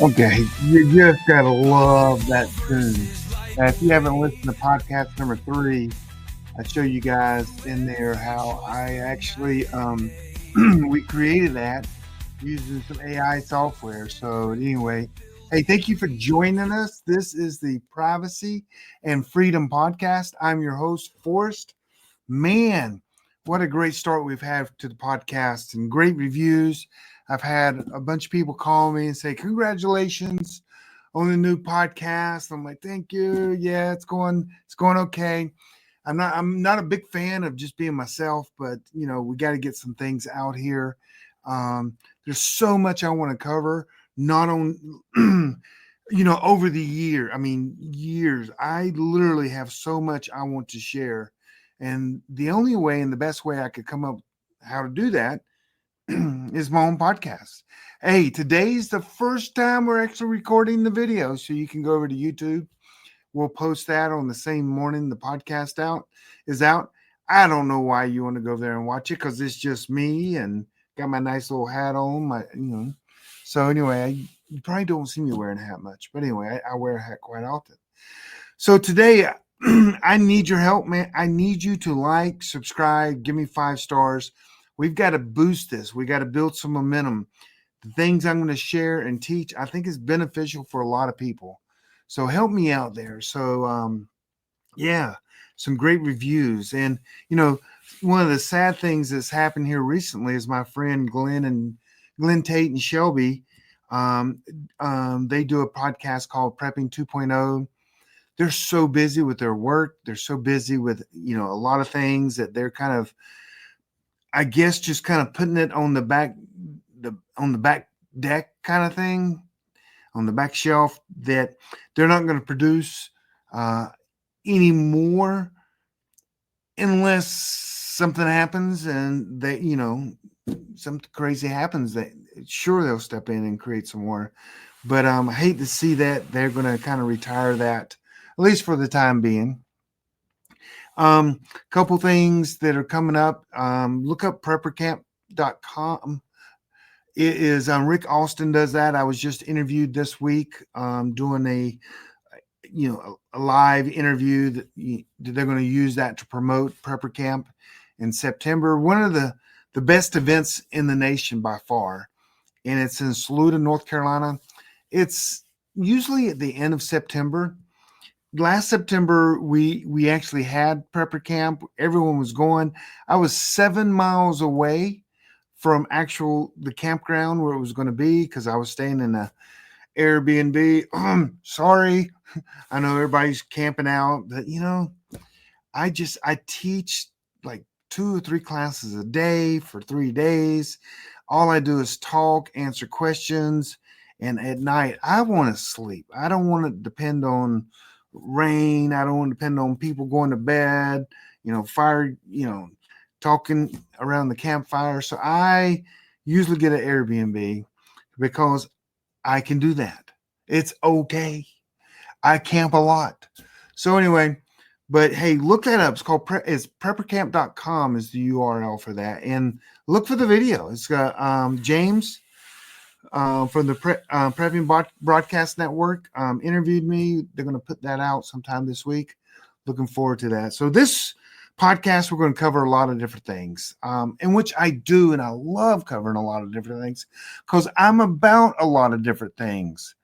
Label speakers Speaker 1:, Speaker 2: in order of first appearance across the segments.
Speaker 1: Okay, you just gotta love that tune. If you haven't listened to podcast number 3, I show you guys in there how I actually we created that using some AI software. So anyway, hey, thank you for joining us. This is the Privacy and Freedom Podcast. I'm your host, Forrest. Man, what a great start we've had to the podcast and great reviews. I've had a bunch of people call me and say, congratulations on the new podcast. I'm like, thank you. Yeah, it's going okay. I'm not a big fan of just being myself, but we got to get some things out here. There's so much I want to cover, not on over the years. I literally have so much I want to share. And the only way and the best way I could come up how to do that is my own podcast. Hey, today's the first time we're actually recording the video, so you can go over to YouTube. We'll post that on the same morning the podcast out is out. I don't know why you want to go there and watch it because it's just me and got my nice little hat on. So anyway, you probably don't see me wearing a hat much, but anyway, I wear a hat quite often. So today, I need your help, man. I need you to like, subscribe, give me 5 stars. We've got to boost this. We got to build some momentum. The things I'm going to share and teach, I think is beneficial for a lot of people. So help me out there. So, yeah, some great reviews. And, one of the sad things that's happened here recently is my friend Glenn Tate and Shelby. They do a podcast called Prepping 2.0. They're so busy with their work. They're so busy with, a lot of things that they're kind of, I guess, just kind of putting it on the back deck kind of thing, on the back shelf, that they're not going to produce anymore unless something happens and they, something crazy happens. That sure they'll step in and create some more. But I hate to see that they're going to kind of retire that, at least for the time being. Couple things that are coming up. Look up preppercamp.com. It is Rick Austin does that. I was just interviewed this week, doing a live interview that they're going to use that to promote Prepper Camp in September. One of the best events in the nation by far, and it's in Saluda, North Carolina. It's usually at the end of September. Last September, we actually had Prepper Camp. Everyone was going. I was 7 miles away from the campground where it was going to be because I was staying in a Airbnb. Sorry, I know everybody's camping out, but I teach like 2 or 3 classes a day for 3 days. All I do is talk, answer questions, and at night I want to sleep. I don't want to depend on rain. I don't want to depend on people going to bed, fire, talking around the campfire. So I usually get an Airbnb because I can do that. It's okay. I camp a lot. So anyway, but hey, look that up. It's called preppercamp.com is the URL for that. And look for the video. It's got James from the Prepping Broadcast Network interviewed me. They're going to put that out sometime this week. Looking forward to that. So this podcast, we're going to cover a lot of different things, in which I do, and I love covering a lot of different things because I'm about a lot of different things.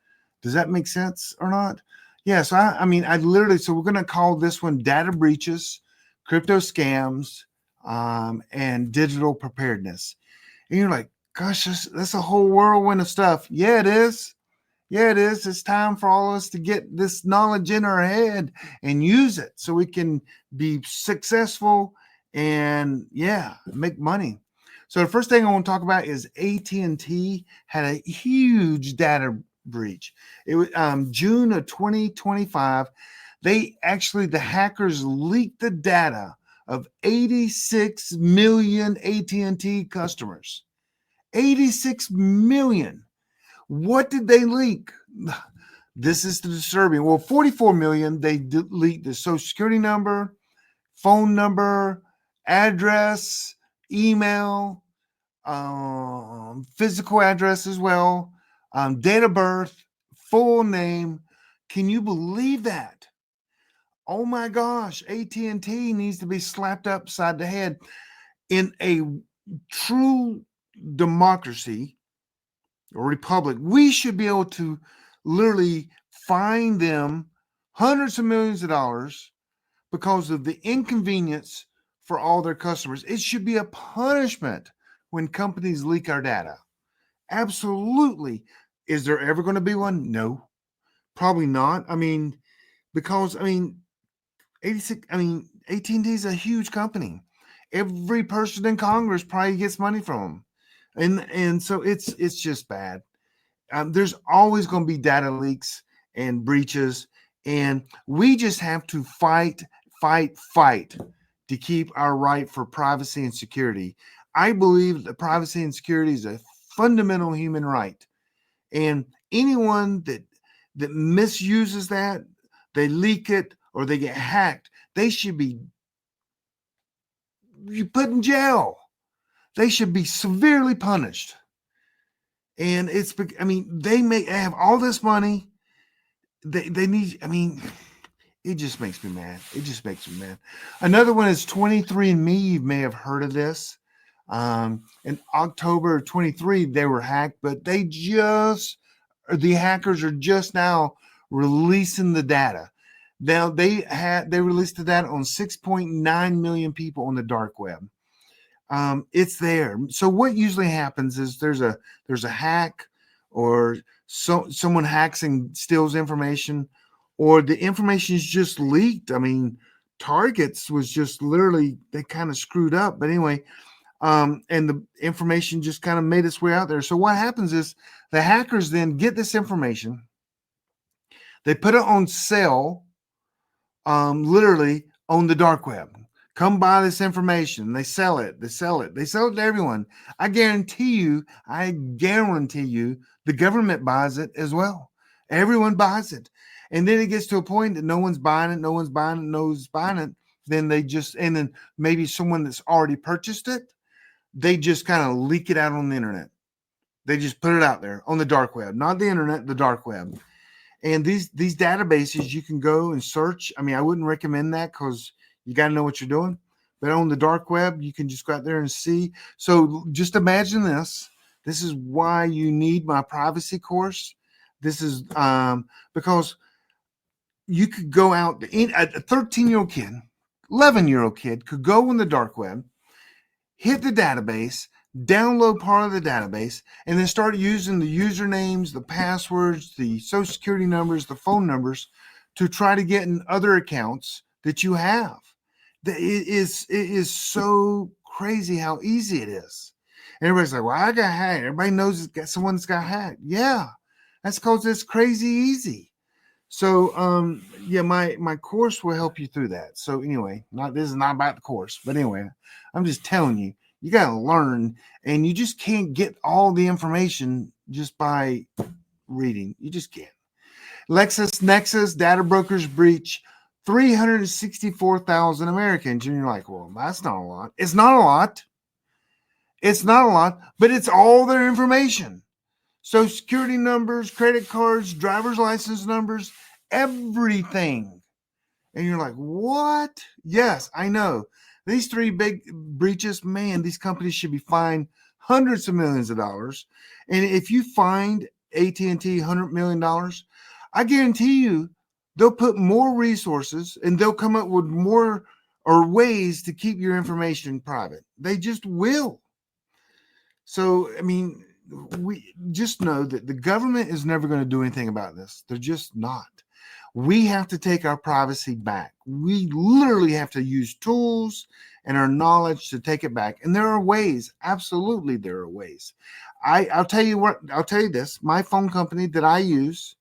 Speaker 1: Does that make sense or not? Yeah. So so we're going to call this one Data Breaches, Crypto Scams, and Digital Preparedness. And you're like, gosh, that's a whole whirlwind of stuff. Yeah, it is. Yeah, it is. It's time for all of us to get this knowledge in our head and use it so we can be successful and make money. So the first thing I want to talk about is AT&T had a huge data breach. It was June of 2025. The hackers leaked the data of 86 million AT&T customers. 86 million. What did they leak? This is the disturbing. Well, 44 million, they leaked the social security number, phone number, address, email, physical address as well, date of birth, full name. Can you believe that? Oh my gosh, AT&T needs to be slapped upside the head. In a true democracy or republic, we should be able to literally fine them hundreds of millions of dollars because of the inconvenience for all their customers. It should be a punishment when companies leak our data. Absolutely. Is there ever going to be one? No, probably not. Because 86, AT&T is a huge company. Every person in Congress probably gets money from them. And so it's just bad. There's always going to be data leaks and breaches, and we just have to fight to keep our right for privacy and security. I believe that privacy and security is a fundamental human right, and anyone that misuses that, they leak it or they get hacked, they should be put in jail. They should be severely punished. And they may have all this money. They need, it just makes me mad. It just makes me mad. Another one is 23andMe. You may have heard of this. In October of 23, they were hacked, but the hackers are just now releasing the data. Now they released the data on 6.9 million people on the dark web. It's there. So what usually happens is there's a hack, or someone hacks and steals information, or the information is just leaked. Targets was just literally, they kind of screwed up. But anyway, and the information just kind of made its way out there. So what happens is the hackers then get this information, they put it on sale, literally on the dark web. Come buy this information. They sell it to everyone. I guarantee you, the government buys it as well. Everyone buys it. And then it gets to a point that no one's buying it. Then maybe someone that's already purchased it, they just kind of leak it out on the internet. They just put it out there on the dark web, not the internet, the dark web. And these databases, you can go and search. I wouldn't recommend that because you got to know what you're doing. But on the dark web, you can just go out there and see. So just imagine this. This is why you need my privacy course. This is because you could go out, a 13-year-old kid, 11-year-old kid could go on the dark web, hit the database, download part of the database, and then start using the usernames, the passwords, the social security numbers, the phone numbers to try to get in other accounts that you have. It is so crazy how easy it is. And everybody's like, well, I got hacked. Everybody knows someone's got hacked. Yeah, that's because it's crazy easy. So, my course will help you through that. So anyway, this is not about the course, but anyway, I'm just telling you, you got to learn, and you just can't get all the information just by reading. You just can't. LexisNexis data brokers breach 364,000 Americans. And you're like, well, that's not a lot. It's not a lot. But it's all their information. Social security numbers, credit cards, driver's license numbers, everything. And you're like, what? Yes, I know. These three big breaches, man, these companies should be fined hundreds of millions of dollars. And if you find AT&T $100 million, I guarantee you they'll put more resources and they'll come up with more or ways to keep your information private. They just will. So, we just know that the government is never going to do anything about this. They're just not. We have to take our privacy back. We literally have to use tools and our knowledge to take it back. And there are ways. Absolutely, there are ways. I'll tell you this. My phone company that I use,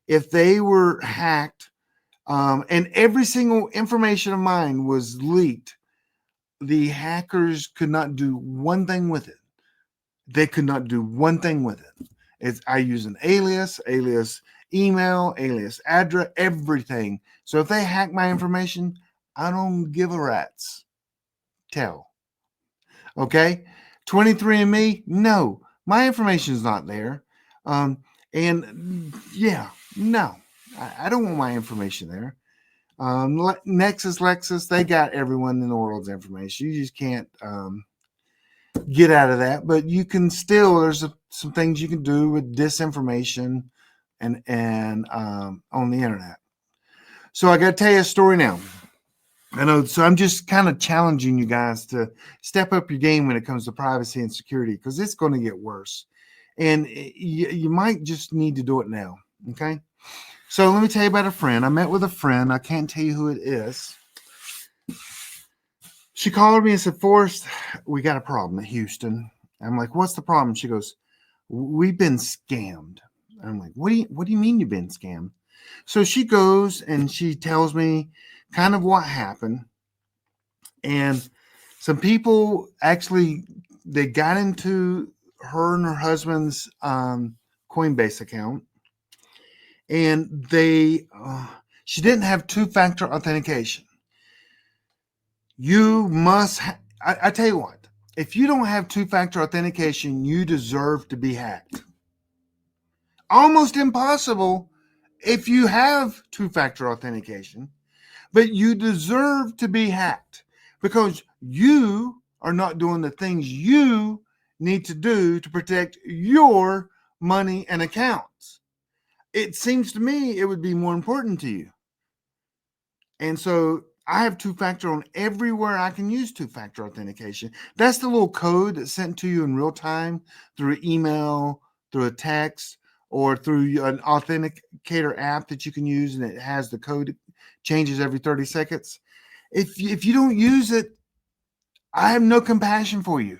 Speaker 1: if they were hacked, and every single information of mine was leaked, the hackers could not do one thing with it. They could not do one thing with it. I use an alias email, alias address, everything. So if they hack my information, I don't give a rat's tail. Okay? 23andMe, no, my information is not there. Um, and yeah, no, I don't want my information there. Nexus, Lexus, they got everyone in the world's information. You just can't get out of that. But you can still, some things you can do with disinformation and on the internet. So I got to tell you a story now. I know, so I'm just kind of challenging you guys to step up your game when it comes to privacy and security, because it's going to get worse. And you might just need to do it now. Okay. So let me tell you about a friend. I met with a friend. I can't tell you who it is. She called me and said, Forrest, we got a problem in Houston. I'm like, what's the problem? She goes, we've been scammed. I'm like, what do you mean you've been scammed? So she goes and she tells me kind of what happened. And some people actually, they got into her and her husband's Coinbase account, and she didn't have two-factor authentication. You must, I tell you what, if you don't have two-factor authentication, you deserve to be hacked. Almost impossible if you have two-factor authentication, but you deserve to be hacked because you are not doing the things you need to do to protect your money and accounts. It seems to me it would be more important to you. And so I have two-factor on everywhere I can use two-factor authentication. That's the little code that's sent to you in real time through email, through a text, or through an authenticator app that you can use, and it has the code, changes every 30 seconds. If you don't use it, I have no compassion for you.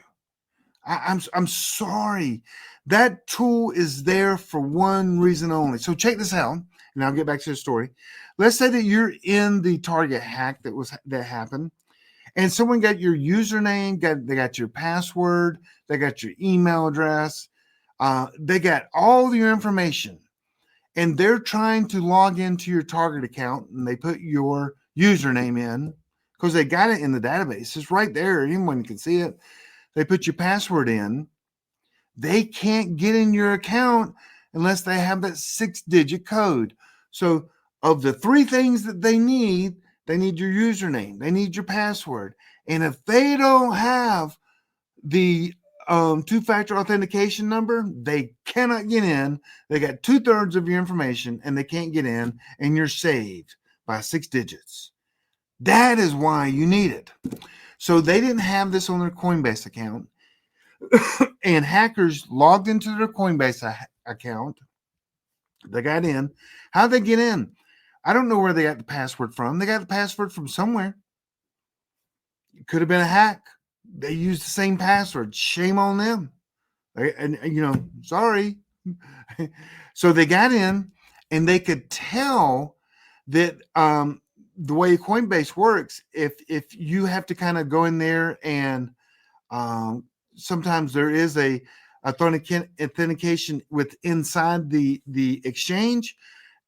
Speaker 1: I'm sorry. That tool is there for one reason only. So check this out, and I'll get back to the story. Let's say that you're in the Target hack that happened, and someone got your username, they got your password, they got your email address, they got all your information, and they're trying to log into your Target account, and they put your username in because they got it in the database. It's right there. Anyone can see it. They put your password in. They can't get in your account unless they have that 6-digit code. So of the three things that they need your username, they need your password. And if they don't have the two-factor authentication number, they cannot get in. They got 2/3 of your information and they can't get in, and you're saved by 6 digits. That is why you need it. So they didn't have this on their Coinbase account, and hackers logged into their Coinbase account. They got in. How'd they get in? I don't know where they got the password from. They got the password from somewhere. It could have been a hack. They used the same password. Shame on them. And sorry. So they got in, and they could tell that the way Coinbase works, if you have to kind of go in there and sometimes there is a authentication with inside the exchange.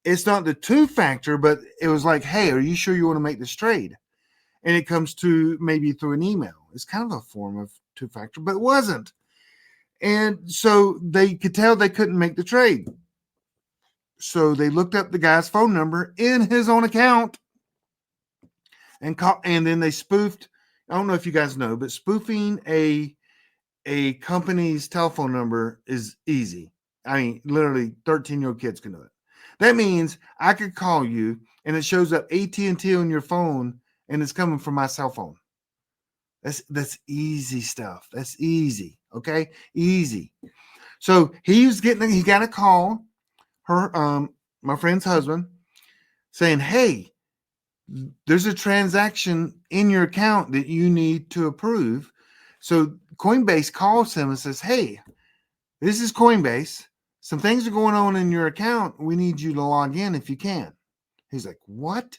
Speaker 1: It's not the two-factor, but it was like, hey, are you sure you want to make this trade? And it comes to maybe through an email. It's kind of a form of two-factor, but it wasn't. And so they could tell they couldn't make the trade. So they looked up the guy's phone number in his own account and then they spoofed. I don't know if you guys know, but spoofing a company's telephone number is easy. I mean, literally 13-year-old kids can do it. That means I could call you and it shows up AT&T on your phone and it's coming from my cell phone. That's easy stuff. That's easy. Okay. Easy. So he got a call, my friend's husband, saying, hey, there's a transaction in your account that you need to approve. So Coinbase calls him and says, hey, this is Coinbase. Some things are going on in your account. We need you to log in if you can. He's like, what?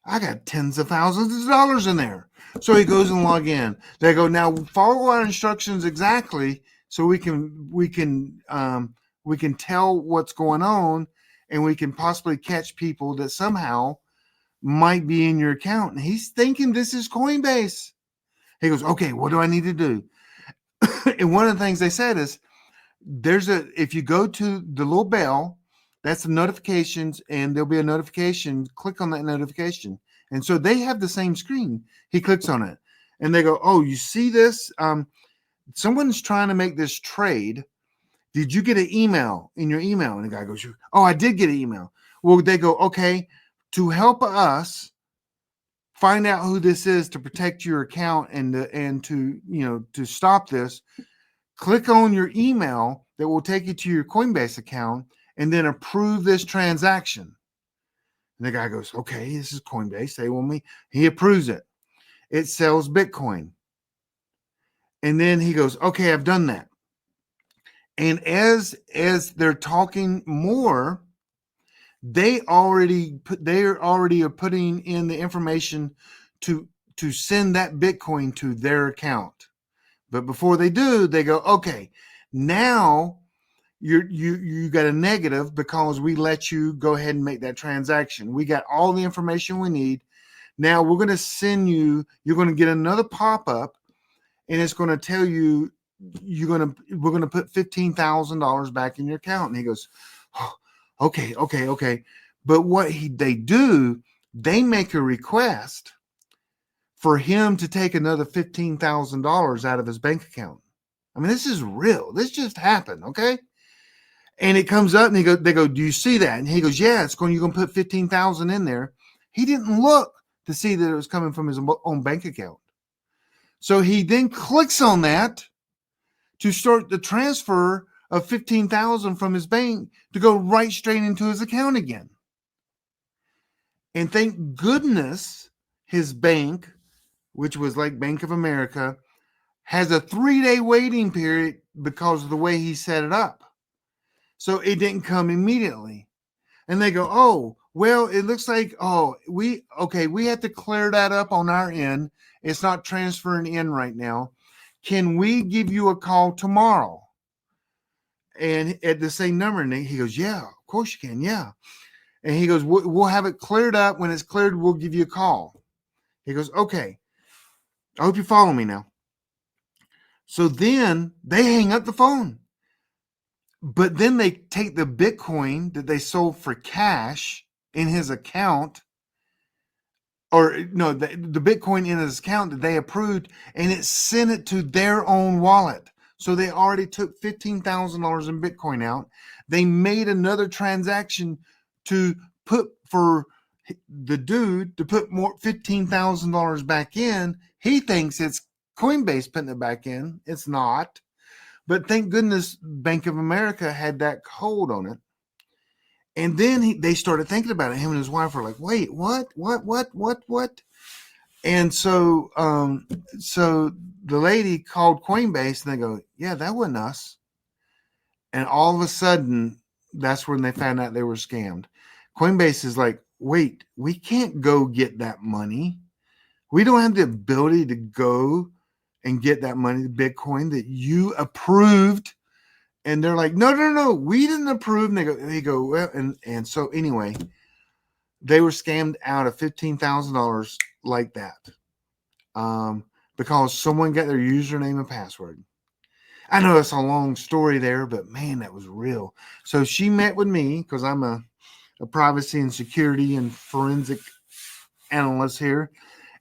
Speaker 1: I got tens of thousands of dollars in there. So he goes and log in. They go, now follow our instructions exactly so we can tell what's going on, and we can possibly catch people that somehow might be in your account. And he's thinking this is Coinbase. He goes, okay, what do I need to do? And one of the things they said is, if you go to the little bell, that's the notifications, and there'll be a notification. Click on that notification. And so they have the same screen. He clicks on it and they go, oh, you see this? Someone's trying to make this trade. Did you get an email in your email? And the guy goes, oh, I did get an email. Well, they go, okay, to help us find out who this is to protect your account and to stop this, click on your email that will take you to your Coinbase account and then approve this transaction. And the guy goes, okay, this is Coinbase. They want me. He approves it. It sells Bitcoin. And then he goes, okay, I've done that. And as they're talking more, they are putting in the information to send that Bitcoin to their account. But before they do, they go, okay, now you got a negative because we let you go ahead and make that transaction. We got all the information we need. Now we're going to send you're going to get another pop-up, and it's going to tell you we're going to put $15,000 back in your account. And he goes, oh, okay. But what they do, they make a request for him to take another $15,000 out of his bank account. I mean, this is real. This just happened, okay? And it comes up, and they go, do you see that? And he goes, yeah, you're going to put 15,000 in there. He didn't look to see that it was coming from his own bank account. So he then clicks on that to start the transfer of 15,000 from his bank to go right straight into his account again. And thank goodness his bank, which was like Bank of America, has a 3-day waiting period because of the way he set it up. So it didn't come immediately. And they go, oh, well, it looks like, we have to clear that up on our end. It's not transferring in right now. Can we give you a call tomorrow? And at the same number, and he goes, yeah, of course you can. Yeah. And he goes, we'll have it cleared up. When it's cleared, we'll give you a call. He goes, okay. I hope you follow me now. So then they hang up the phone. But then they take the Bitcoin that they sold for cash in his account, or no, the Bitcoin in his account that they approved, and it sent it to their own wallet. So they already took $15,000 in Bitcoin out. They made another transaction to put for the dude to put more $15,000 back in. He thinks it's Coinbase putting it back in. It's not. But thank goodness Bank of America had that hold on it. And then they started thinking about it. Him and his wife were like, wait, what? And so the lady called Coinbase, and they go, yeah, that wasn't us. And all of a sudden, that's when they found out they were scammed. Coinbase is like, wait, we can't go get that money. We don't have the ability to go and get that money, the Bitcoin that you approved. And they're like, no, we didn't approve. And they go, well, and so anyway, they were scammed out of $15,000 like that, because someone got their username and password. I know it's a long story there, but man, that was real. So she met with me because I'm a privacy and security and forensic analyst here.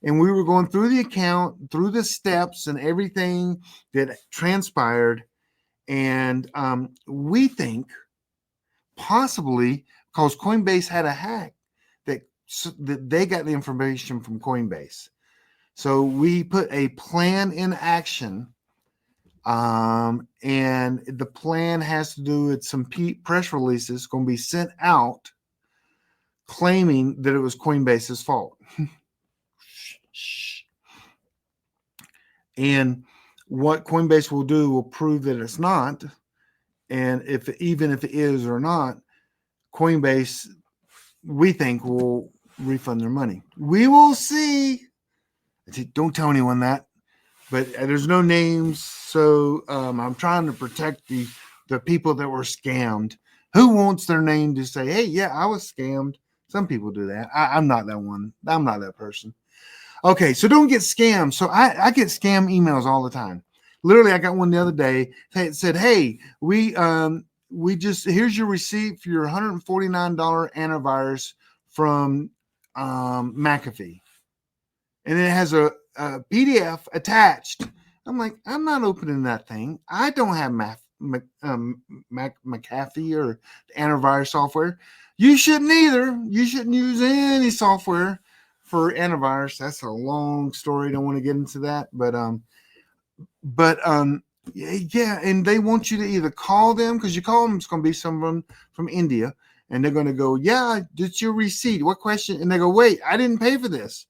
Speaker 1: And we were going through the account, through the steps and everything that transpired. And we think possibly because Coinbase had a hack that they got the information from Coinbase. So we put a plan in action. And the plan has to do with some press releases going to be sent out claiming that it was Coinbase's fault. And what Coinbase will do will prove that it's not. And even if it is or not, Coinbase, we think, will refund their money. We will see. Don't tell anyone that. But there's no names. So I'm trying to protect the people that were scammed. Who wants their name to say, hey, yeah, I was scammed? Some people do that. I'm not that one. I'm not that person. Okay, so don't get scammed. So I get scam emails all the time. Literally, I got one the other day. It said, "Hey, we just here's your receipt for your $149 antivirus from McAfee," and it has a PDF attached. I'm like, I'm not opening that thing. I don't have McAfee or antivirus software. You shouldn't either. You shouldn't use any software for antivirus. That's a long story. Don't want to get into that, but yeah, and they want you to either call them, because you call them, it's going to be someone from India, and they're going to go, yeah, it's your receipt. What question? And they go, wait, I didn't pay for this.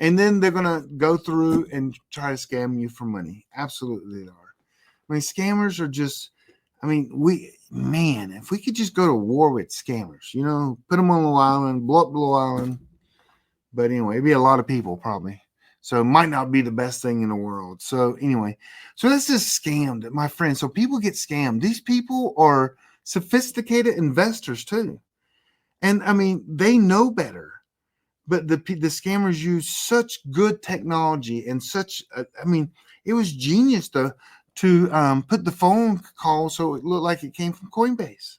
Speaker 1: And then they're going to go through and try to scam you for money. Absolutely, they are. I mean, scammers are just, I mean, if we could just go to war with scammers, put them on Blue Island, blow up Blue Island. But anyway, it'd be a lot of people probably. So it might not be the best thing in the world. So anyway, so that's just scammed, my friend. So people get scammed. These people are sophisticated investors too. And I mean, they know better. But the scammers use such good technology and such, I mean, it was genius to put the phone call so it looked like it came from Coinbase.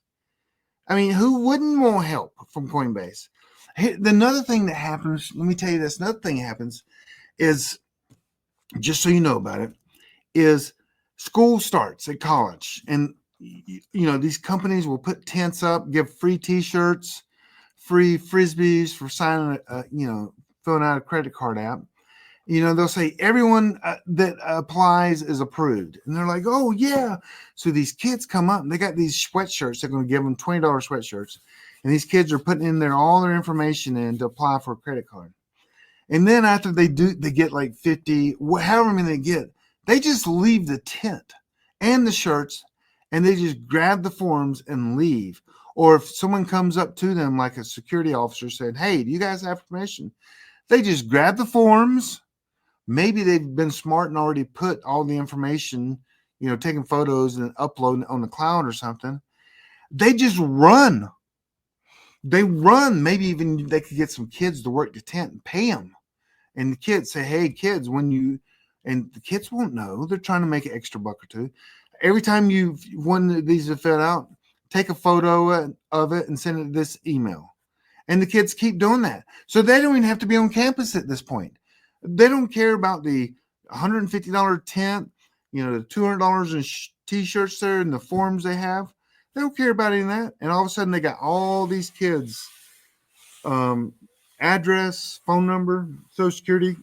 Speaker 1: I mean, who wouldn't want help from Coinbase? Hey, another thing that happens, let me tell you this, another thing that happens is, just so you know about it, is school starts at college. And, these companies will put tents up, give free T-shirts, free Frisbees for signing, filling out a credit card app. They'll say everyone that applies is approved. And they're like, oh, yeah. So these kids come up and they got these sweatshirts. They're going to give them $20 sweatshirts. And these kids are putting in all their information in to apply for a credit card. And then after they get like 50, however many they get, they just leave the tent and the shirts, and they just grab the forms and leave. Or if someone comes up to them, like a security officer, said, hey, do you guys have permission? They just grab the forms. Maybe they've been smart and already put all the information, taking photos and uploading on the cloud or something. They just run. They run. Maybe even they could get some kids to work the tent and pay them. And the kids say, hey, kids, and the kids won't know. They're trying to make an extra buck or two. Every time one of these are filled out, take a photo of it and send it to this email. And the kids keep doing that. So they don't even have to be on campus at this point. They don't care about the $150 tent, the $200 in T-shirts there and the forms they have. They don't care about any of that. And all of a sudden they got all these kids' address, phone number, Social Security.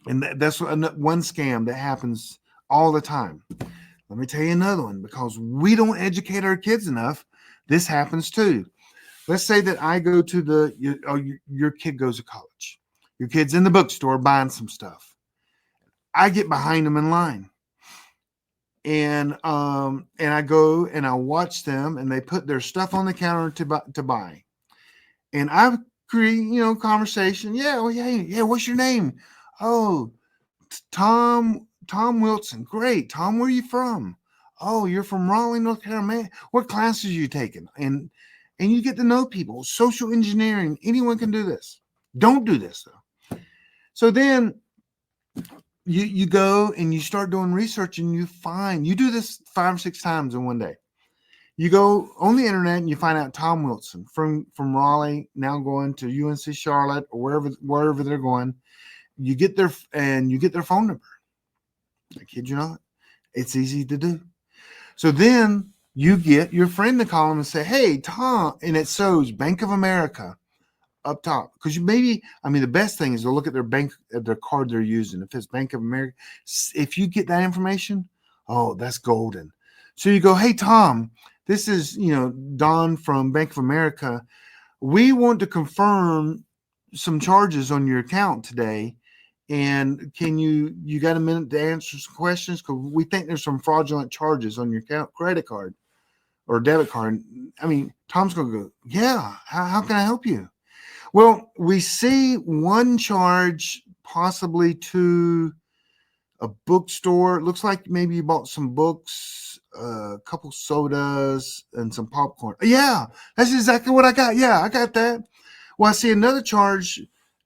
Speaker 1: And that's one scam that happens all the time. Let me tell you another one, because we don't educate our kids enough. This happens too. Let's say that I go to your kid goes to college. Your kid's in the bookstore buying some stuff. I get behind them in line. And I go and I watch them, and they put their stuff on the counter to buy. And I create, conversation. Yeah, well, yeah. What's your name? Oh, Tom Wilson. Great. Tom, where are you from? Oh, you're from Raleigh, North Carolina. What classes are you taking? And you get to know people. Social engineering. Anyone can do this. Don't do this though. So then you go and you start doing research, and you do this 5 or 6 times in one day. You go on the internet and you find out Tom Wilson from Raleigh, now going to UNC Charlotte or wherever they're going. You get their phone number. I kid you not. It's easy to do. So then you get your friend to call them and say, hey, Tom, and it shows Bank of America up top. Because the best thing is to look at their card they're using. If it's Bank of America, if you get that information, oh, that's golden. So you go, hey, Tom, this is, Don from Bank of America. We want to confirm some charges on your account today. And can you got a minute to answer some questions? Because we think there's some fraudulent charges on your credit card or debit card. Tom's going to go, yeah, how can I help you? Well, we see one charge possibly to a bookstore. It looks like maybe you bought some books, a couple sodas, and some popcorn. Yeah, that's exactly what I got. Yeah, I got that. Well, I see another charge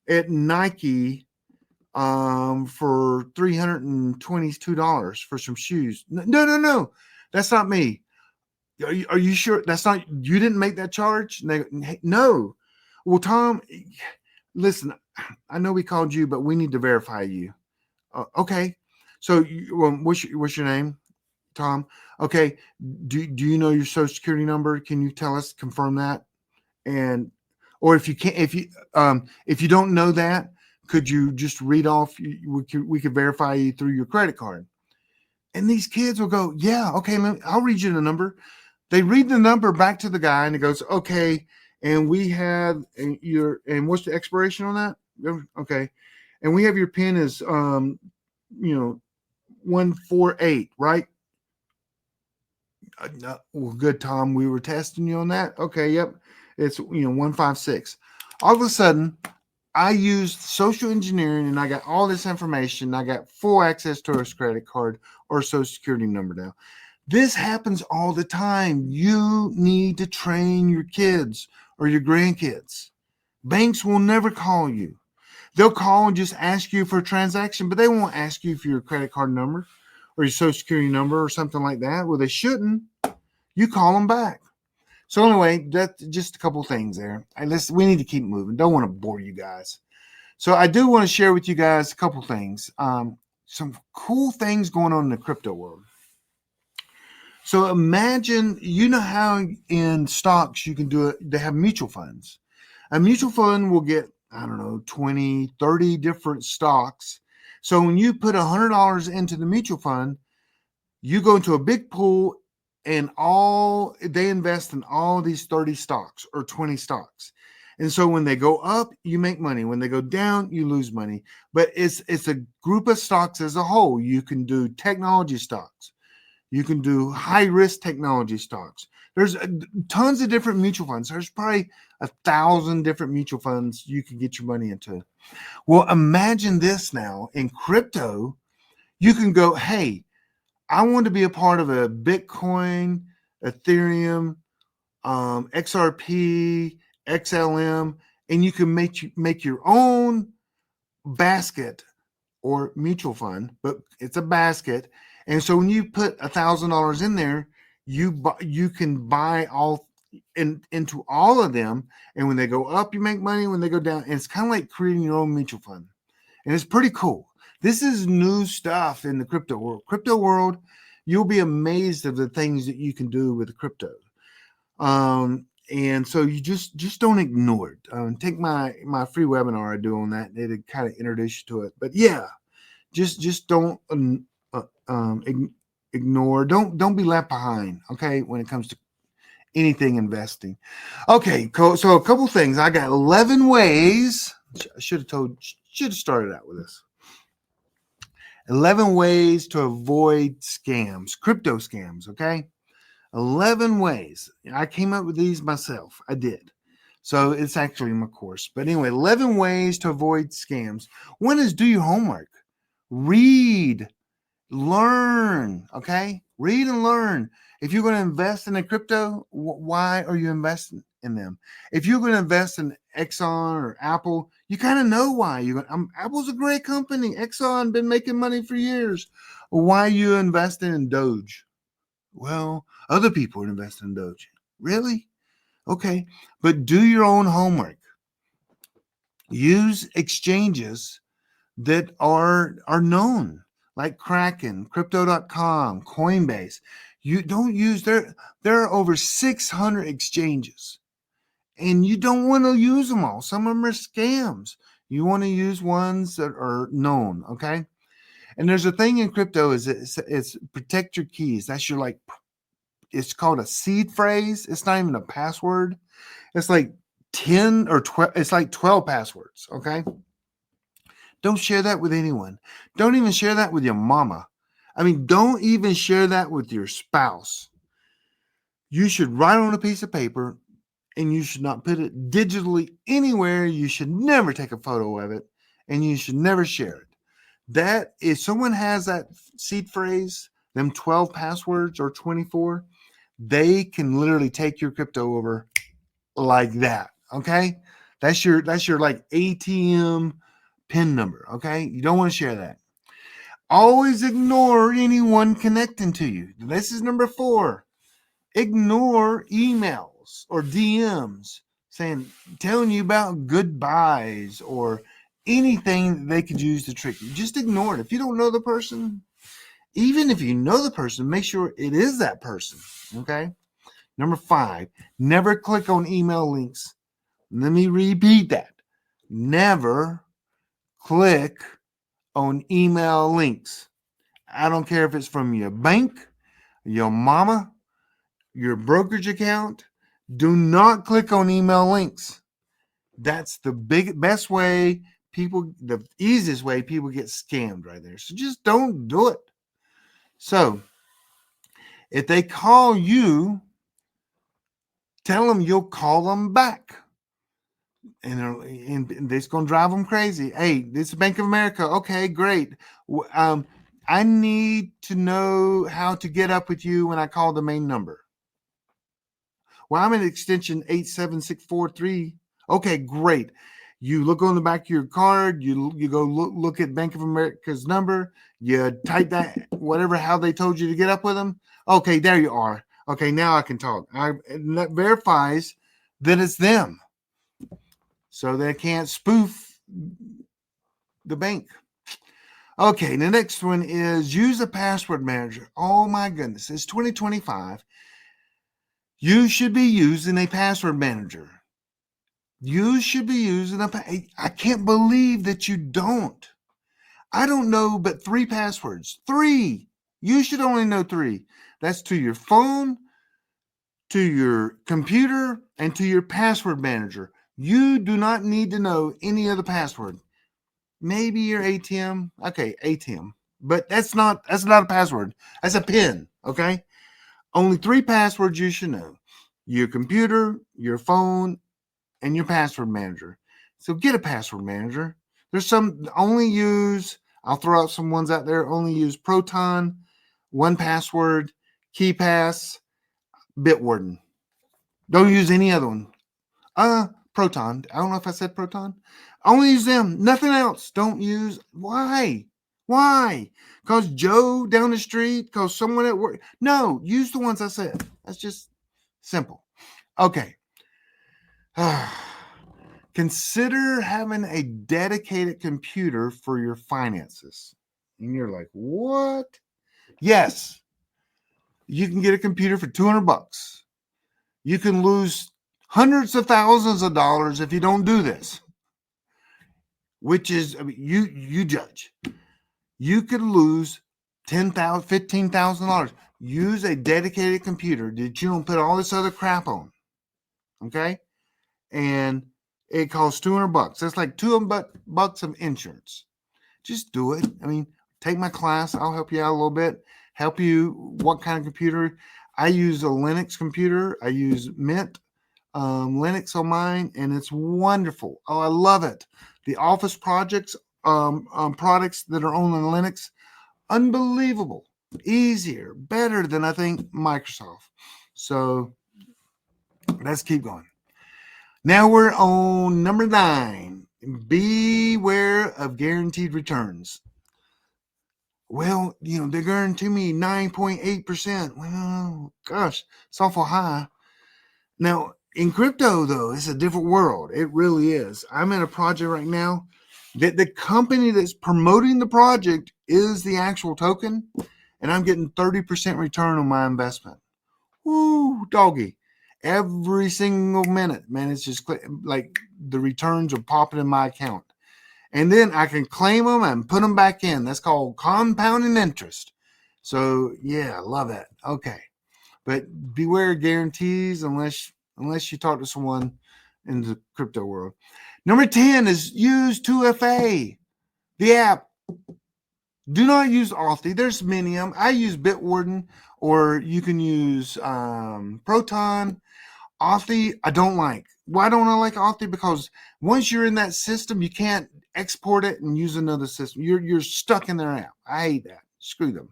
Speaker 1: at Nike for $322 for some shoes. No. That's not me. Are you sure that's not you didn't make that charge? And they, no. Well, Tom, listen, I know we called you, but we need to verify you. Okay. So, what's your name, Tom? Okay. Do you know your social security number? Can you tell us, confirm that? And, or if you can't, if you don't know that, could you just read off, we could verify you through your credit card. And these kids will go, yeah, okay, I'll read you the number. They read the number back to the guy and it goes, okay. And we had and what's the expiration on that? Okay. And we have your pin is, 148, right? No, well, good, Tom. We were testing you on that. Okay. Yep. It's, 156. All of a sudden, I used social engineering and I got all this information. I got full access to his credit card or social security number now. This happens all the time. You need to train your kids or your grandkids. Banks will never call you. They'll call and just ask you for a transaction, but they won't ask you for your credit card number or your social security number or something like that. Well, they shouldn't. You call them back. So anyway, that's just a couple things there. We need to keep moving. Don't want to bore you guys. So I do want to share with you guys a couple things. Some cool things going on in the crypto world. So imagine, how in stocks you can do it. They have mutual funds. A mutual fund will get, 20, 30 different stocks. So when you put $100 into the mutual fund, you go into a big pool and they invest in all these 30 stocks or 20 stocks. And so when they go up, you make money. When they go down, you lose money. But it's a group of stocks as a whole. You can do technology stocks. You can do high-risk technology stocks. There's tons of different mutual funds. There's probably 1,000 different mutual funds you can get your money into. Well, imagine this now. In crypto, you can go, hey, I want to be a part of a Bitcoin, Ethereum, XRP, XLM, and you can make your own basket or mutual fund, but it's a basket. And so when you put $1,000 in there, you can buy all into all of them. And when they go up, you make money. When they go down, and it's kind of like creating your own mutual fund. And it's pretty cool. This is new stuff in the crypto world. Crypto world, you'll be amazed at the things that you can do with the crypto. And so you just don't ignore it. Take my free webinar I do on that. It'll kind of introduce you to it. But yeah, just don't ignore. Don't be left behind. Okay, when it comes to anything investing. Okay, cool. So a couple things. I got 11 ways. I should have started out with this. 11 ways to avoid scams, crypto scams. Okay. 11 ways. I came up with these myself. I did. So it's actually in my course. But anyway, 11 ways to avoid scams. One is do your homework. Read. Learn. Okay? Read and learn. If you're going to invest in a crypto, why are you investing in them? If you're going to invest in Exxon or Apple, you kind of know why. Apple's a great company. Exxon been making money for years. Why are you investing in Doge? Well, other people are investing in Doge. Really? Okay. But do your own homework. Use exchanges that are known, like Kraken, Crypto.com, Coinbase. You don't use there are over 600 exchanges. And you don't want to use them all. Some of them are scams. You want to use ones that are known, okay? And there's a thing in crypto is it's protect your keys. That's your it's called a seed phrase. It's not even a password. It's like 10 or 12. It's like 12 passwords. Okay. Don't share that with anyone. Don't even share that with your mama. I mean, don't even share that with your spouse. You should write on a piece of paper and you should not put it digitally anywhere. You should never take a photo of it and you should never share it. That if someone has that seed phrase, them 12 passwords or 24, they can literally take your crypto over like that. Okay. That's your like ATM PIN number. Okay. You don't want to share that. Always ignore anyone connecting to you. This is number 4. Ignore emails or DMs telling you about goodbyes or anything that they could use to trick you. Just ignore it. If you don't know the person, even if you know the person, make sure it is that person. Okay. Number 5, never click on email links. Let me repeat that. Never click on email links. I don't care if it's from your bank, your mama, your brokerage account. Do not click on email links. That's the best way the easiest way people get scammed right there. So just don't do it. So if they call you, tell them you'll call them back. And it's going to drive them crazy. Hey, this is Bank of America. Okay, great. I need to know how to get up with you when I call the main number. Well, I'm at extension 87643. Okay, great. You look on the back of your card. You go look at Bank of America's number. You type that, how they told you to get up with them. Okay, there you are. Okay, now I can talk. And that verifies that it's them, so they can't spoof the bank. Okay, the next one is use a password manager. Oh my goodness, it's 2025. You should be using a password manager. You should be using I can't believe that you don't. I don't know but 3 passwords. 3. You should only know 3. That's to your phone, to your computer, and to your password manager. You do not need to know any other password. Maybe your ATM. Okay, ATM. But that's not a password. That's a PIN, okay? Only 3 passwords you should know. Your computer, your phone, and your password manager. So get a password manager. There's some I'll throw out some ones out there, only use Proton, 1Password, KeyPass, Bitwarden. Don't use any other one. Proton. I don't know if I said Proton. Only use them. Nothing else. Don't use. Why? Because Joe down the street? Because someone at work? No, use the ones I said. That's just simple. Okay. Consider having a dedicated computer for your finances. And you're like, what? Yes. You can get a computer for $200. You can lose hundreds of thousands of dollars if you don't do this. Which is, you judge. You could lose $10,000, $15,000. Use a dedicated computer that you don't put all this other crap on. Okay? And it costs $200. That's like $200 of insurance. Just do it. Take my class. I'll help you out a little bit. Help you what kind of computer. I use a Linux computer. I use Mint Linux on mine, and it's wonderful. Oh, I love it. The Office projects, products that are on Linux, unbelievable. Easier, better than I think Microsoft. So let's keep going. Now we're on number 9. Beware of guaranteed returns. Well, they guarantee me 9.8%. Well, gosh, it's awful high. Now, in crypto, though, it's a different world. It really is. I'm in a project right now that the company that's promoting the project is the actual token, and I'm getting 30% return on my investment. Woo, doggy. Every single minute, man, it's just like the returns are popping in my account. And then I can claim them and put them back in. That's called compounding interest. So, yeah, I love that. Okay. But beware guarantees unless you talk to someone in the crypto world. Number 10 is use 2FA, the app. Do not use Authy. There's many of them. I use Bitwarden, or you can use Proton. Authy, I don't like. Why don't I like Authy? Because once you're in that system, you can't export it and use another system. You're stuck in their app. I hate that. Screw them.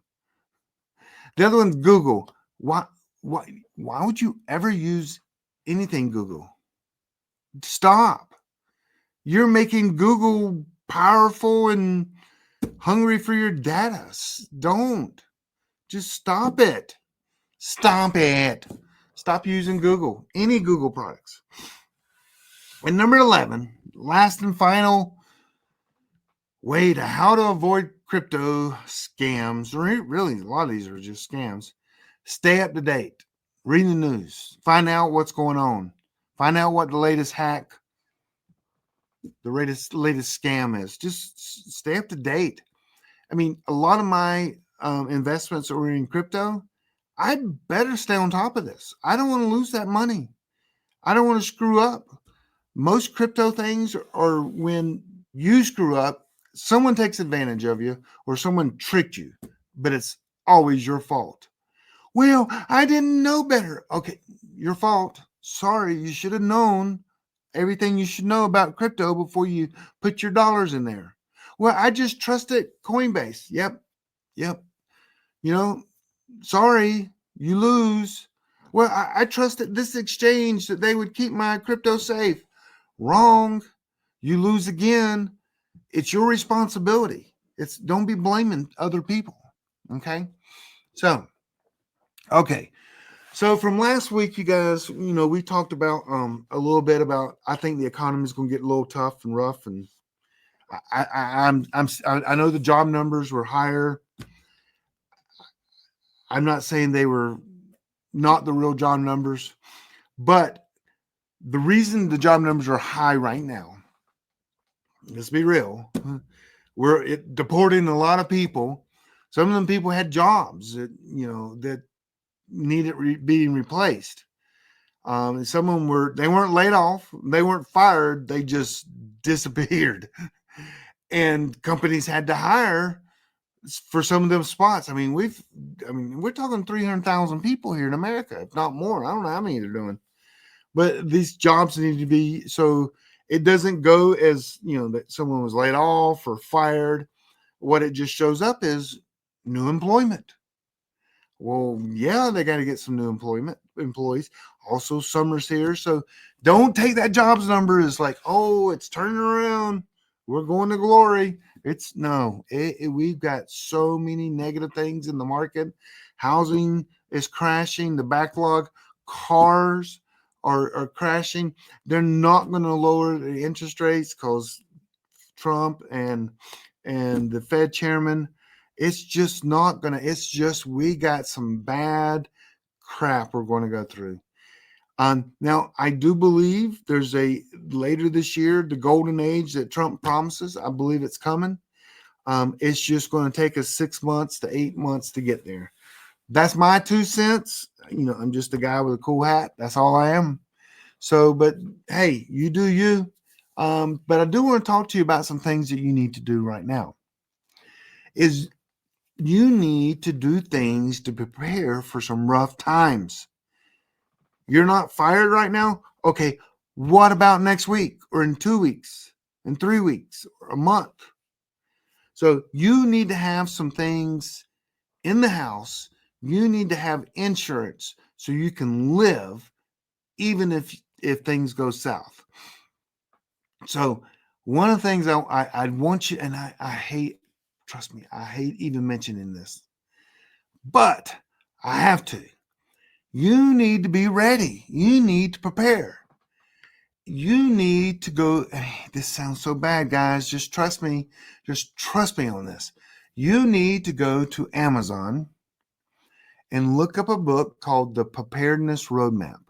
Speaker 1: The other one's Google. Why would you ever use anything Google? Stop. You're making Google powerful and hungry for your data. Don't. Just stop it. Stop it. Stop using Google, any Google products. And number 11, last and final way to how to avoid crypto scams, or really a lot of these are just scams. Stay up to date. Read the news. Find out what's going on. Find out what the latest hack, the latest scam is. Just stay up to date. I mean, a lot of my investments are in crypto. I better stay on top of this. I don't want to lose that money. I don't want to screw up. Most crypto things are when you screw up, someone takes advantage of you or someone tricked you, but it's always your fault. Well, I didn't know better. Okay, your fault. Sorry, you should have known everything you should know about crypto before you put your dollars in there. Well, I just trusted Coinbase. Yep. You know, sorry, you lose. Well, I trusted this exchange that they would keep my crypto safe. Wrong. You lose again. It's your responsibility. Don't be blaming other people. Okay. So from last week, you guys, we talked about a little bit about, I think the economy is going to get a little tough and rough, and I know the job numbers were higher. I'm not saying they were not the real job numbers, but the reason the job numbers are high right now, let's be real, we're deporting a lot of people. Some of them people had jobs that needed being replaced. Some of them they weren't laid off, they weren't fired, they just disappeared. And companies had to hire for some of them spots. I mean, we're talking 300,000 people here in America, if not more. I don't know how many they're doing, but these jobs need to be, so it doesn't go as, that someone was laid off or fired. What it just shows up is new employment. Well, yeah, they got to get some new employees. Also, summer's here, so don't take that jobs number as like, oh, it's turning around, we're going to glory. It's no. We've got so many negative things in the market. Housing is crashing. The backlog, cars are crashing. They're not going to lower the interest rates because Trump and the Fed chairman. It's just not going to, it's just, we got some bad crap we're going to go through. Now, I do believe there's later this year, the golden age that Trump promises. I believe it's coming. It's just going to take us 6 months to 8 months to get there. That's my 2 cents. I'm just a guy with a cool hat. That's all I am. So, but hey, you do you. But I do want to talk to you about some things that you need to do right now. You need to do things to prepare for some rough times. You're not fired right now? Okay, what about next week or in 2 weeks, in 3 weeks, or a month? So you need to have some things in the house. You need to have insurance so you can live even if things go south. So one of the things I'd want you, and I hate, trust me, I hate even mentioning this, but I have to. You need to be ready. You need to prepare. You need to go. This sounds so bad, guys. Just trust me. Just trust me on this. You need to go to Amazon and look up a book called The Preparedness Roadmap.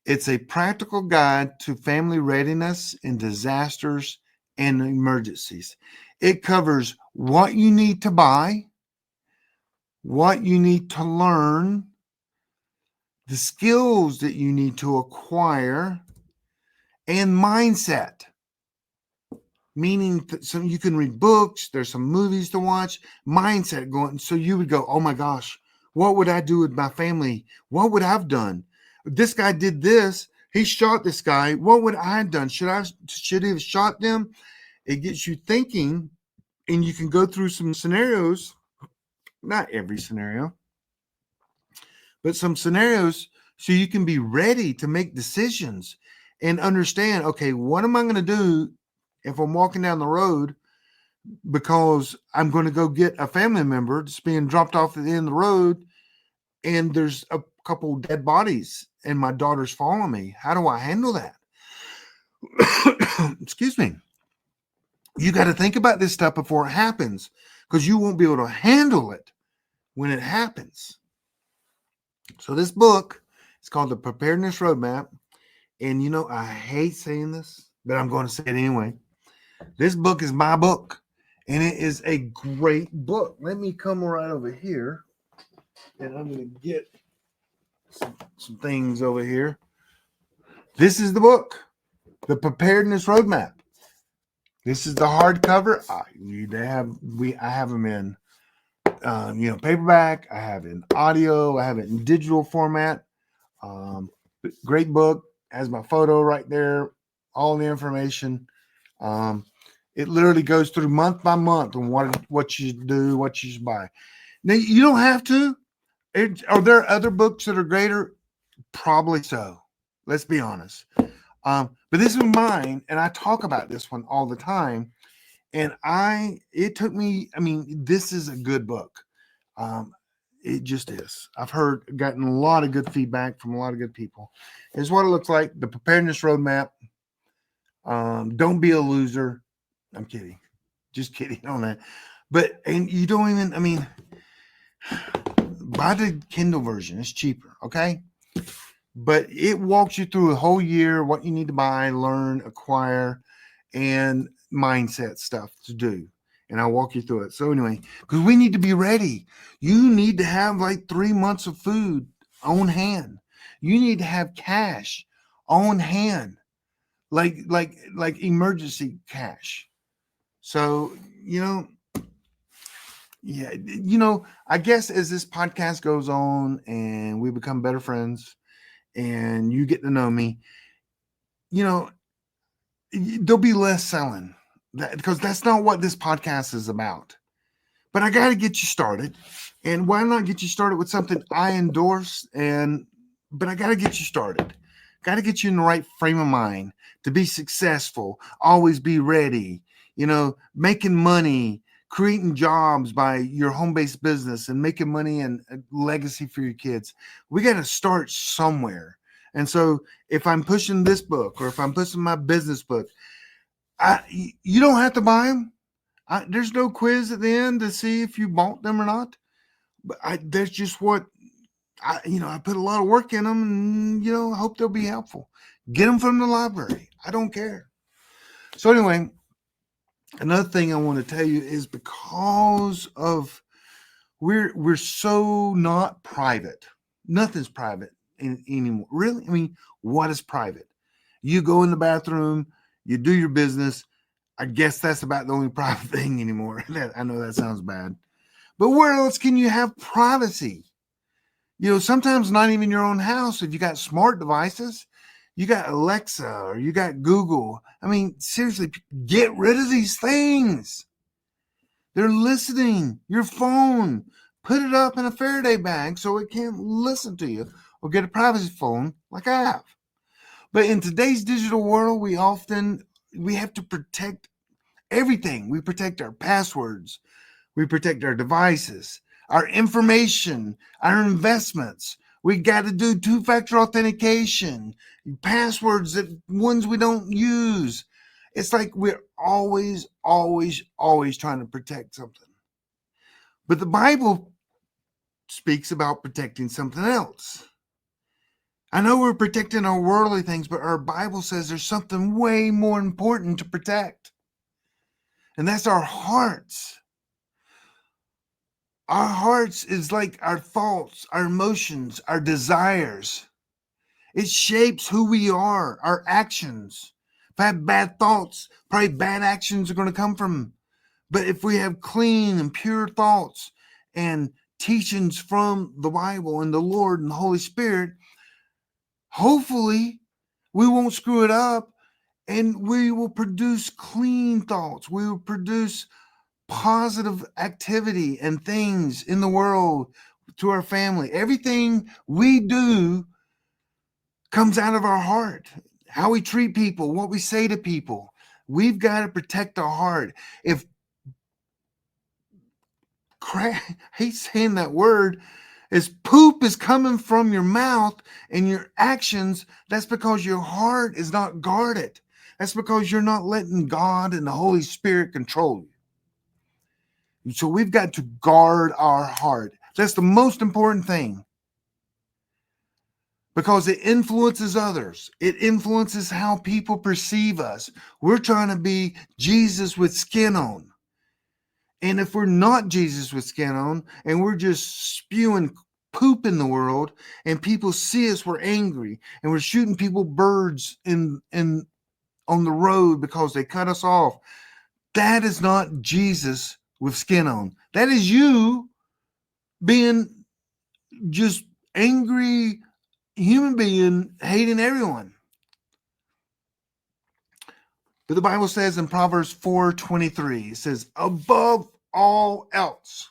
Speaker 1: It's a practical guide to family readiness in disasters and emergencies. It covers what you need to buy, what you need to learn, the skills that you need to acquire, and mindset. Meaning, so you can read books, there's some movies to watch, mindset going. So you would go, oh my gosh, what would I do with my family? What would I have done? This guy did this. He shot this guy. What would I have done? Should he have shot them? It gets you thinking, and you can go through some scenarios, not every scenario, but some scenarios so you can be ready to make decisions and understand, okay, what am I going to do if I'm walking down the road because I'm going to go get a family member that's being dropped off at the end of the road and there's a couple dead bodies and my daughter's following me. How do I handle that? Excuse me. You got to think about this stuff before it happens because you won't be able to handle it when it happens. So this book is called The Preparedness Roadmap. And you know, I hate saying this, but I'm going to say it anyway. This book is my book, and it is a great book. Let me come right over here, and I'm going to get some things over here. This is the book, The Preparedness Roadmap. This is the hardcover. I have them in, paperback. I have it in audio. I have it in digital format. Great book. Has my photo right there. All the information. It literally goes through month by month on what you do, what you should buy. Now you don't have to. Are there other books that are greater? Probably so. Let's be honest. But this is mine, and I talk about this one all the time. And it took me. I mean, this is a good book. It just is. I've gotten a lot of good feedback from a lot of good people. Here's what it looks like: the Preparedness Roadmap. Don't be a loser. I'm kidding. Just kidding on that. And you don't even, I mean, buy the Kindle version. It's cheaper, okay? But it walks you through a whole year, what you need to buy, learn, acquire, and mindset stuff to do. And I'll walk you through it. So anyway, because we need to be ready. You need to have like 3 months of food on hand. You need to have cash on hand, like emergency cash. So, I guess as this podcast goes on and we become better friends and you get to know me, there'll be less selling because that's not what this podcast is about. But I got to get you started. And why not get you started with something I endorse? But I got to get you started. Got to get you in the right frame of mind to be successful, always be ready, making money, creating jobs by your home-based business and making money and a legacy for your kids. We got to start somewhere. And so if I'm pushing this book or if I'm pushing my business book, you don't have to buy them. There's no quiz at the end to see if you bought them or not. But that's just what I put a lot of work in them, and I hope they'll be helpful. Get them from the library. I don't care. So anyway, another thing I want to tell you is because of we're so not private. Nothing's private anymore. Really? I mean, what is private? You go in the bathroom, you do your business. I guess that's about the only private thing anymore. I know that sounds bad. But where else can you have privacy? Sometimes not even your own house. If you got smart devices, you got Alexa or you got Google. I mean, seriously, get rid of these things. They're listening. Your phone, put it up in a Faraday bag so it can't listen to you, or get a privacy phone like I have. But in today's digital world, we have to protect everything. We protect our passwords. We protect our devices, our information, our investments. We got to do 2-factor authentication, passwords, ones we don't use. It's like we're always, always, always trying to protect something. But the Bible speaks about protecting something else. I know we're protecting our worldly things, but our Bible says there's something way more important to protect. And that's our hearts. Our hearts is like our thoughts, our emotions, our desires. It shapes who we are, our actions. If I have bad thoughts, probably bad actions are going to come from them. But if we have clean and pure thoughts and teachings from the Bible and the Lord and the Holy Spirit, hopefully we won't screw it up and we will produce clean thoughts. We will produce positive activity and things in the world to our family. Everything we do comes out of our heart. How we treat people, what we say to people. We've got to protect our heart. If I hate saying that word, as poop is coming from your mouth and your actions, that's because your heart is not guarded. That's because you're not letting God and the Holy Spirit control you. So we've got to guard our heart. That's the most important thing, because it influences others. It influences how people perceive us. We're trying to be Jesus with skin on. And if we're not Jesus with skin on and we're just spewing poop in the world and people see us, we're angry and we're shooting people birds in on the road because they cut us off. That is not Jesus with skin on. That is you being just angry human being hating everyone. But the Bible says in Proverbs 4:23, it says, above all else.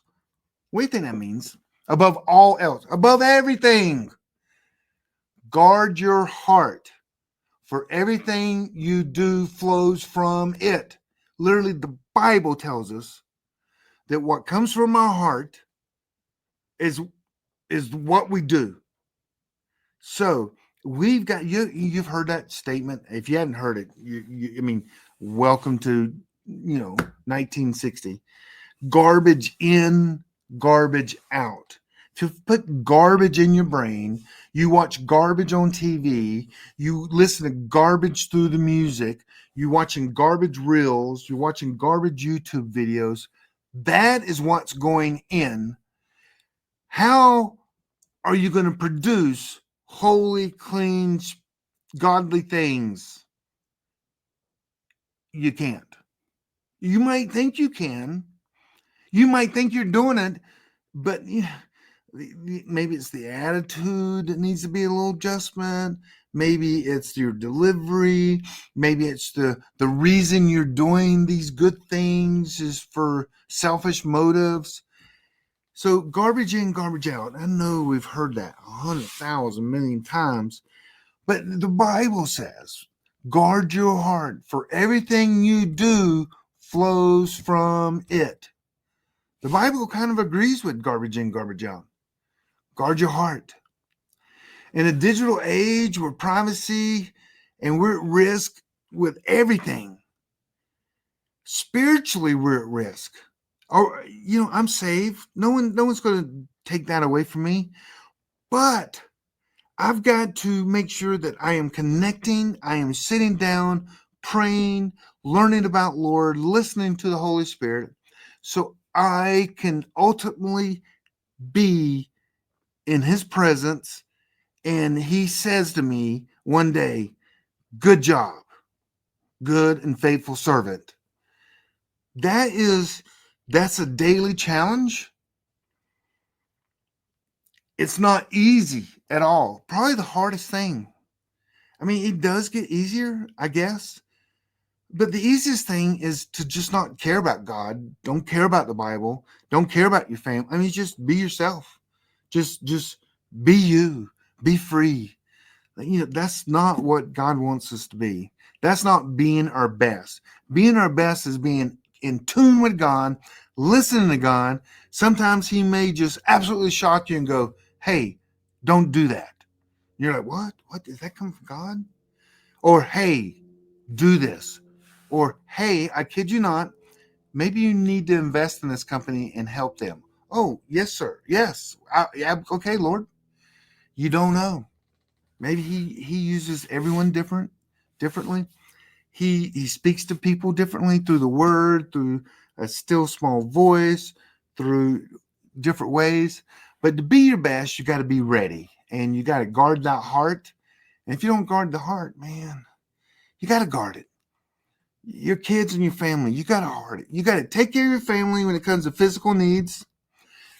Speaker 1: What do you think that means? Above all else, above everything, guard your heart, for everything you do flows from it. Literally, the Bible tells us that what comes from our heart is what we do. So we've got you've heard that statement. If you hadn't heard it, I mean, welcome to 1960. Garbage in, garbage out. To put garbage in your brain, you watch garbage on TV, you listen to garbage through the music, you're watching garbage reels, you're watching garbage YouTube videos. That is what's going in. How are you going to produce holy, clean, godly things? You can't. You might think you can. You might think you're doing it, but maybe it's the attitude that needs to be a little adjustment. Maybe it's your delivery. Maybe it's the reason you're doing these good things is for selfish motives. So garbage in, garbage out. I know we've heard that 100,000 million times, but the Bible says, guard your heart, for everything you do flows from it. The Bible kind of agrees with garbage in, garbage out. Guard your heart. In a digital age where privacy and we're at risk with everything, spiritually we're at risk. Or I'm saved. No one's going to take that away from me. But I've got to make sure that I am connecting, I am sitting down, praying, learning about Lord, listening to the Holy Spirit, so I can ultimately be in His presence. And He says to me one day, good job, good and faithful servant. That's a daily challenge. It's not easy at all. Probably the hardest thing. I mean, it does get easier, I guess. But the easiest thing is to just not care about God. Don't care about the Bible. Don't care about your family. I mean, just be yourself. Just be you. Be free. That's not what God wants us to be. That's not being our best. Being our best is being in tune with God, listening to God. Sometimes He may just absolutely shock you and go, hey, don't do that. You're like, what? What? Does that come from God? Or, hey, do this. Or, hey, I kid you not, maybe you need to invest in this company and help them. Oh, yes, sir. Yes. Okay, Lord. You don't know. Maybe he uses everyone differently. He speaks to people differently through the word, through a still small voice, through different ways. But to be your best, you got to be ready, and you got to guard that heart. And if you don't guard the heart, man, you got to guard it. Your kids and your family, you got to guard it. You got to take care of your family when it comes to physical needs.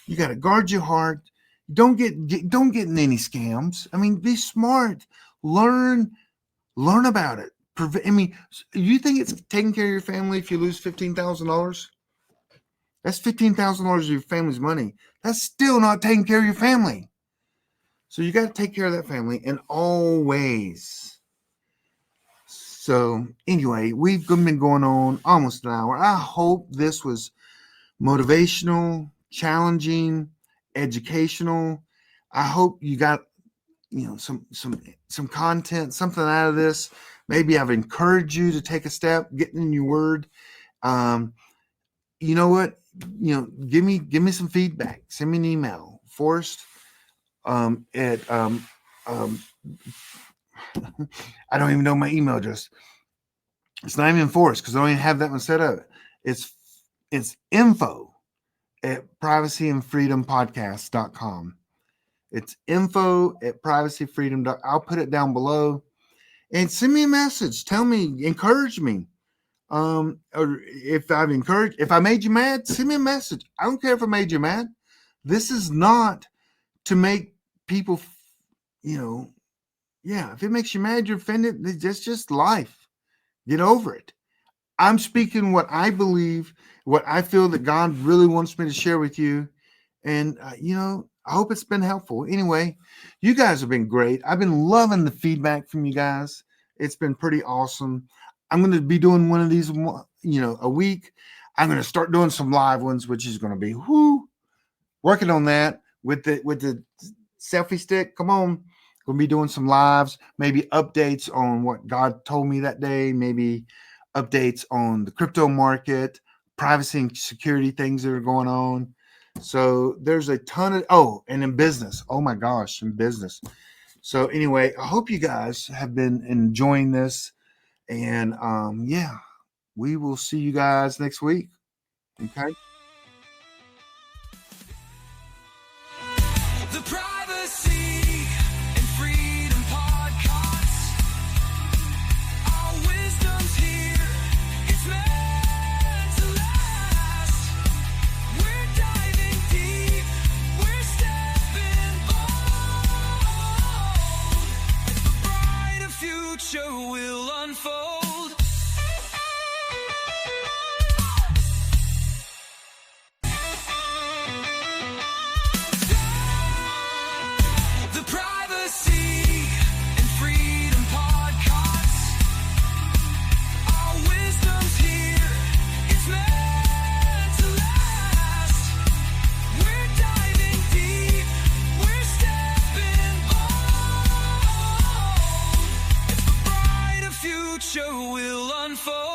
Speaker 1: You got to guard your heart. Don't get in any scams. I mean, be smart. Learn about it. I mean, you think it's taking care of your family if you lose $15,000? That's $15,000 of your family's money. That's still not taking care of your family. So you got to take care of that family in all ways. So anyway, we've been going on almost an hour. I hope this was motivational, challenging, educational. I hope you got some content, something out of this. Maybe I've encouraged you to take a step, get in your word. You know what? Give me some feedback. Send me an email. Forrest at I don't even know my email address. It's not even Forrest because I don't even have that one set up. It's info at privacyandfreedompodcast.com. It's info at privacyfreedom. I'll put it down below. And send me a message. Tell me, encourage me. Or if I made you mad, send me a message. I don't care if I made you mad. This is not to make people, if it makes you mad, you're offended. That's just life. Get over it. I'm speaking what I believe, what I feel that God really wants me to share with you. And, I hope it's been helpful. Anyway, you guys have been great. I've been loving the feedback from you guys. It's been pretty awesome. I'm going to be doing one of these, a week. I'm going to start doing some live ones, which is going to be working on that with the selfie stick. Come on. Going to be doing some lives, maybe updates on what God told me that day, maybe updates on the crypto market, privacy and security things that are going on. So there's a ton of, and in business. Oh my gosh, in business. So anyway, I hope you guys have been enjoying this. And we will see you guys next week. Okay.
Speaker 2: The Privacy and Freedom Podcast. Our wisdom's here. It's meant to last. We're diving deep. We're stepping bold. The brighter future will unfold. The Privacy and Freedom Podcast. Our wisdom's here. It's meant to last. We're diving deep. We're stepping bold. The brighter future will unfold.